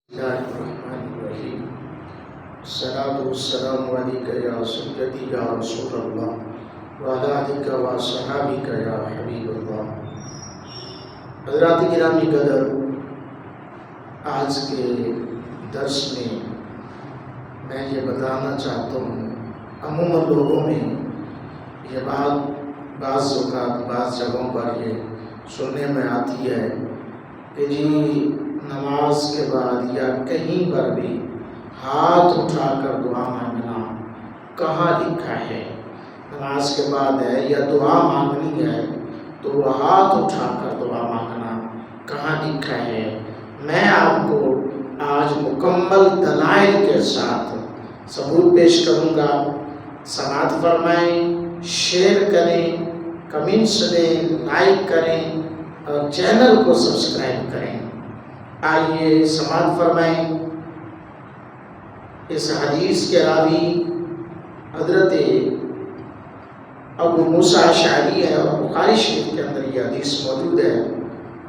الله الرحمن الرحيم. الصلاة والسلام عليك يا سيدي يا رسول الله وعلى آلك وصحابك يا حبیب اللہ. حضرات گرامی قدر، آج کے درس میں یہ بتانا چاہتا ہوں، عموماً لوگوں میں یہ بات بعض اوقات بعض جگہوں پر یہ سننے میں آتی ہے کہ جی نماز کے بعد یا کہیں پر بھی ہاتھ اٹھا کر دعا مانگنا کہاں لکھا ہے؟ نماز کے بعد ہے یا دعا مانگنی ہے تو وہ ہاتھ اٹھا کر دعا مانگنا کہاں لکھا ہے؟ میں آپ کو آج مکمل دلائل کے ساتھ ثبوت پیش کروں گا. سماعت فرمائیں، شیئر کریں، کمنٹس دیں، لائک کریں اور چینل کو سبسکرائب کریں. آئیے سماعت فرمائیں. اس حدیث کے راوی حضرت ابو موسیٰ اشعری ہے اور بخاری شریف کے اندر یہ حدیث موجود ہے.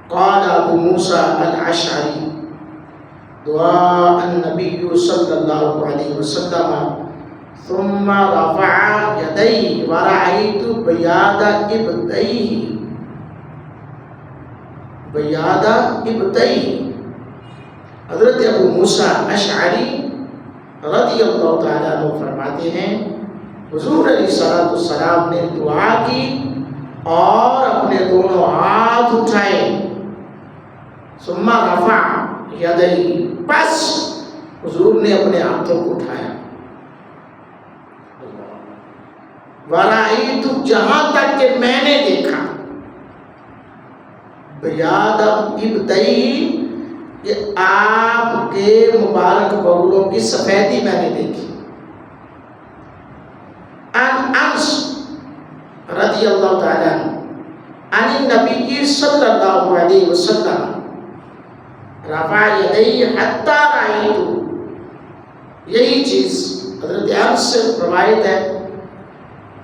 قال ابو موسیٰ الاشعری دعا النبی صلی اللہ علیہ وسلم ثم رفع یدیہ ورأیت بیاض ابطیہ. حضرت ابو موسیٰ اشعری رضی اللہ تعالیٰ عنہ فرماتے ہیں حضور علیہ السلام نے دعا کی اور اپنے دونوں ہاتھ اٹھائے. ثم رفع یدیہ، بس حضور نے اپنے ہاتھوں کو اٹھایا. ورأیت، جہاں تک کہ میں نے دیکھا، بیاض ابطیہ، کہ آپ کے مبارک بغلوں کی سفیدی میں نے دیکھی. انس رضی اللہ تعالیٰ عن النبی صلی اللہ علیہ وسلم رفع یدیہ حتی رأیت. یہی چیز حضرت انس سے روایت ہے،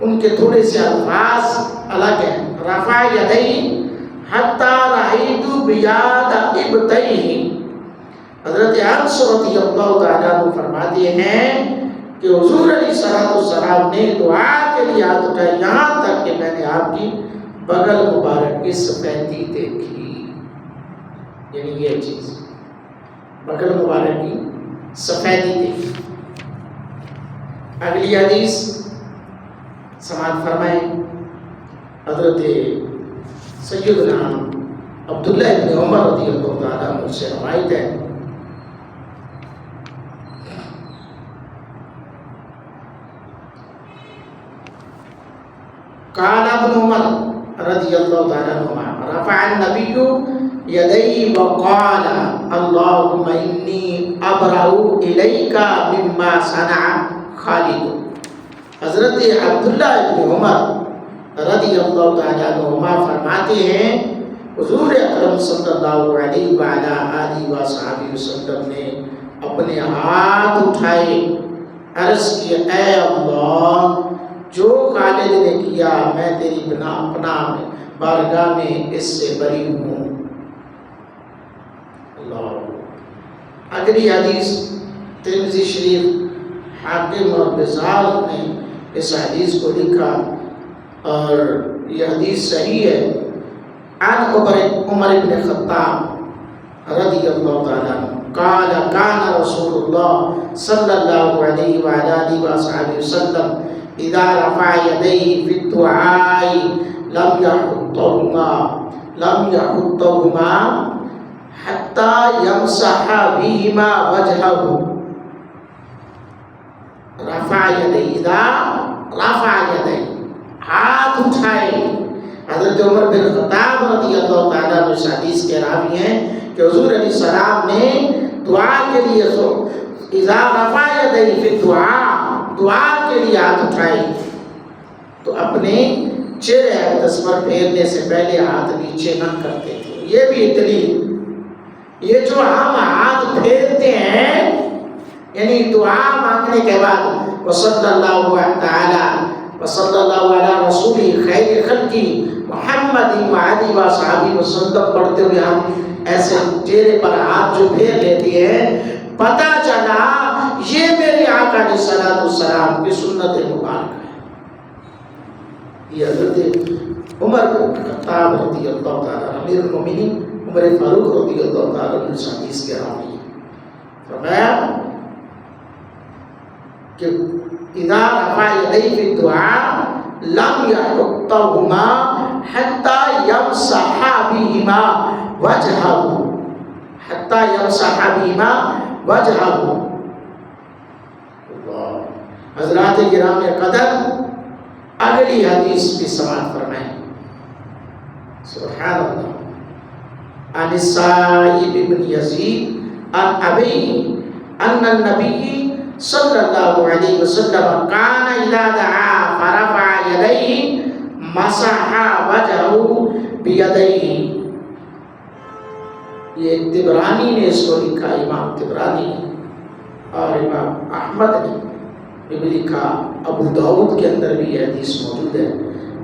ان کے تھوڑے سے الفاظ الگ ہیں. رفع یدیہ حتی رأیت بیاض ابطیہ. حضرت انس رضی اللہ تعالیٰ عنہ فرماتے ہیں کہ حضور علیہ السلام نے دعا کے لیے ہاتھ اٹھائے یہاں تک کہ میں نے آپ کی بغل مبارک کی سفیدی دیکھی. یعنی یہ چیز بغل مبارک کی سفیدی دیکھی. اگلی حدیث سماعت فرمائیں. حضرت سیدنا عبداللہ ابن عمر رضی اللہ تعالیٰ عنہ سے روایت ہے. قال ابن عمر رضی اللہ تعالیٰ عنہ رفع النبی یدیہ وقال اللہم انی ابرأ الیک مما صنع خالد. حضرت عبداللہ ابن عمر رضی اللہ تعالیٰ عنہ فرماتے ہیں حضور اکرم صلی اللہ علیہ وآلہ آلہ وصحبہ وسلم نے اپنے ہاتھ اٹھائے، عرض کیا اے اللہ، جو خالد نے کیا میں تیری پناہ بارگاہ میں اس سے بری ہوں. اللہ. اگلی حدیث ترمذی شریف، حاکم اور بزار نے اس حدیث کو لکھا اور یہ حدیث صحیح ہے. عن عمر بن خطاب رضی اللہ تعالیٰ عنہ قال كان رسول الله صلی اللہ علیہ وآلہ وصحبہ وسلم اذا رفع يديه في الدعاء لم يحطهما حتى يمسح بهما وجهه. رفع يديه، اذا رفع يديه، ہاتھ اٹھائے. حضرت عمر بن خطاب رضی اللہ تعالیٰ عنہ اس حدیث کے راوی ہیں کہ حضور علیہ السلام نے دعا کے لیے اذا رفع یدیہ فی الدعاء، دعا کے لیے ہاتھ اٹھائے تو اپنے چہرے اقدس پر پھیرنے سے پہلے ہاتھ نیچے نہ کرتے تھے. یہ بھی دلیل، یہ جو ہم ہاتھ پھیرتے ہیں یعنی دعا مانگنے کے بعد وصلی اللہ تعالی وصلی اللہ علی رسول خیر خلقی محمد وعلی وصحبہ وسلم پڑھتے ہوئے ہم ایسے چہرے پر ہاتھ جو پھیر لیتے ہیں، پتہ چلا یہ میرے آقا علیہ الصلوۃ والسلام کی سنت مبارکہ ہے۔ یہ حضرت عمر بن خطاب رضی اللہ تعالیٰ امیر المومنین عمر فاروق رضی اللہ تعالیٰ عنہ اس حدیث کے راوی ہیں۔ فرمایا کہ اذا رفع یدیہ فی الدعاء لم یحطهما حتی یمسح بہما وجہہ، حتی یمسح بہما وجہہ۔ حضرات کرام قدر، اگلی حدیث بھی سماعت فرمائیں۔ سبحان اللہ۔ عن السائب بن یزید عن ابی ان النبی صلی اللہ علیہ وسلم کان اذا دعا فرفع یدیہ مسح وجہہ بیدیہ۔ یہ طبرانی نے اس کو لکھا، امام طبرانی اور امام احمد نے بھی لکھا، ابو داؤد کے اندر بھی یہ حدیث موجود ہے۔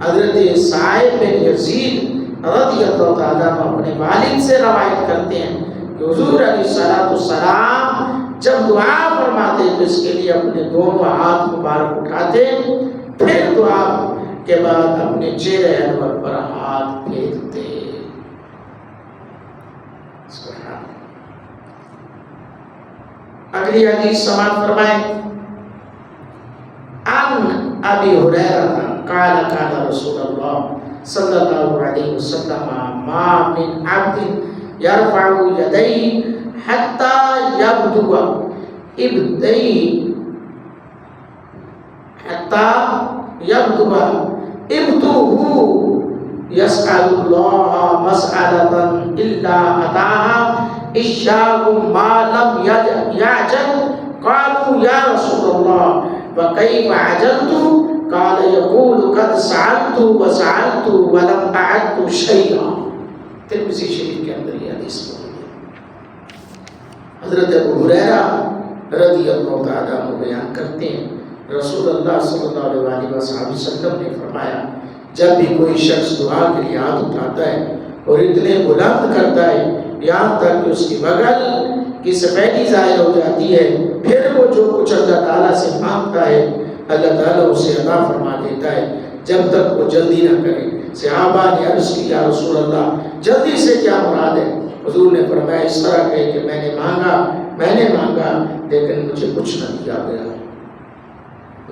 حضرت سائب بن یزید رضی اللہ تعالیٰ عنہ اپنے والد سے روایت کرتے ہیں کہ حضور علیہ الصلوۃ والسلام جب دعا فرماتے تو اس کے لیے اپنے دونوں ہاتھ مبارک اٹھاتے، پھر دعا کے بعد اپنے چہرے انور پر ہاتھ پھیرتے۔ اگلی حدیث سماعت فرمائیں۔ عن ابی ہریرہ قال قال رسول اللہ صلی اللہ علیہ وسلم ما من عبد یرفع یدیہ حتی یبدو ابتیہ یسأل اللہ مسألة الا اتاہا اشاء ما لم یعجل قالوا یا رسول اللہ وکیف عجلت قال یقول قد سألت وسألت ولم أعد شیئا۔ ترمذی شریف کے اندر یہ حدیث موجود ہے۔ حضرت ابو ہریرہ رضی اللہ تعالیٰ عنہ بیان کرتے ہیں رسول اللہ صلی اللہ علیہ وسلم نے فرمایا جب بھی کوئی شخص دعا کے لیے ہاتھ اٹھاتا ہے اور اتنے بلند کرتا ہے یہاں تک کہ اس کی بغل کی سفیدی ظاہر ہو جاتی ہے، پھر وہ جو کچھ اللہ تعالیٰ سے مانگتا ہے اللہ تعالیٰ اسے عطا فرما دیتا ہے جب تک وہ جلدی نہ کرے۔ صحابہ نے عرض کی یا رسول اللہ جلدی سے کیا مراد ہے؟ حضور نے فرمایا اس طرح کہے کہ میں نے مانگا لیکن مجھے کچھ نہ دیا گیا۔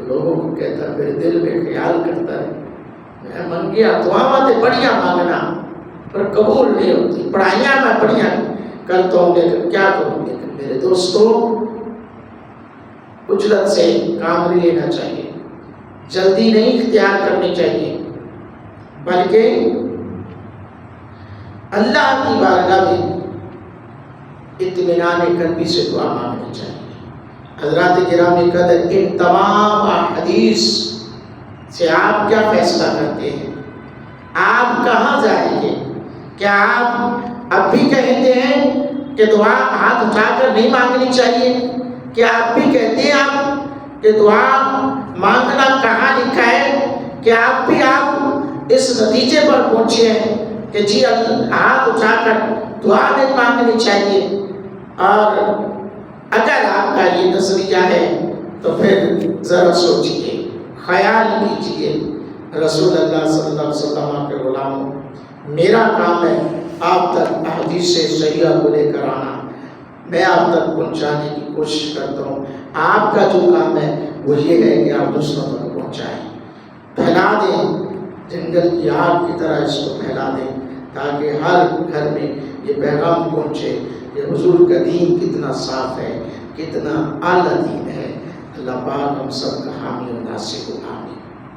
لوگوں کو کہتا میرے دل میں خیال کرتا ہے میں من گیا دعاویں بڑھیاں مانگنا پر قبول نہیں ہوتی، پڑھائیاں میں بڑھیاں کرتا ہوں لیکن کیا کروں؟ لیکن میرے دوستوں اجلت سے کام نہیں لینا چاہیے، جلدی نہیں اختیار کرنی چاہیے، بلکہ اللہ کی بارگاہ میں اطمینان قلبی سے دعا مانگنی چاہیے۔ حضرات گرامی قدر، ان تمام حدیث سے آپ کیا فیصلہ کرتے ہیں؟ آپ کہاں جائیں گے؟ کیا آپ اب بھی کہتے ہیں کہ دعا ہاتھ اٹھا کر نہیں مانگنی چاہیے؟ کیا آپ بھی کہتے ہیں آپ کہ دعا مانگنا کہاں لکھا ہے؟ کیا آپ اس نتیجے پر پہنچے ہیں کہ جی ہاتھ اٹھا کر دعا نہیں مانگنی چاہیے؟ اور اگر آپ کا یہ نظریہ ہے تو پھر ذرا سوچئے، خیال کیجئے۔ رسول اللہ صلی اللہ علیہ وسلم کے غلاموں، میرا کام ہے آپ تک احادیث صحیحہ کو لے کر آنا، میں آپ تک پہنچانے کی کوشش کرتا ہوں۔ آپ کا جو کام ہے وہ یہ ہے کہ آپ دوسروں تک پہنچائیں، پھیلا دیں، جنگل کی آگ کی طرح اس کو پھیلا دیں تاکہ ہر گھر میں یہ پیغام پہنچے کہ حضور کا دین کتنا صاف ہے، کتنا اعلیٰ دین ہے۔ اللہ پاک ہم سب کا حامی و ناصر و آمین۔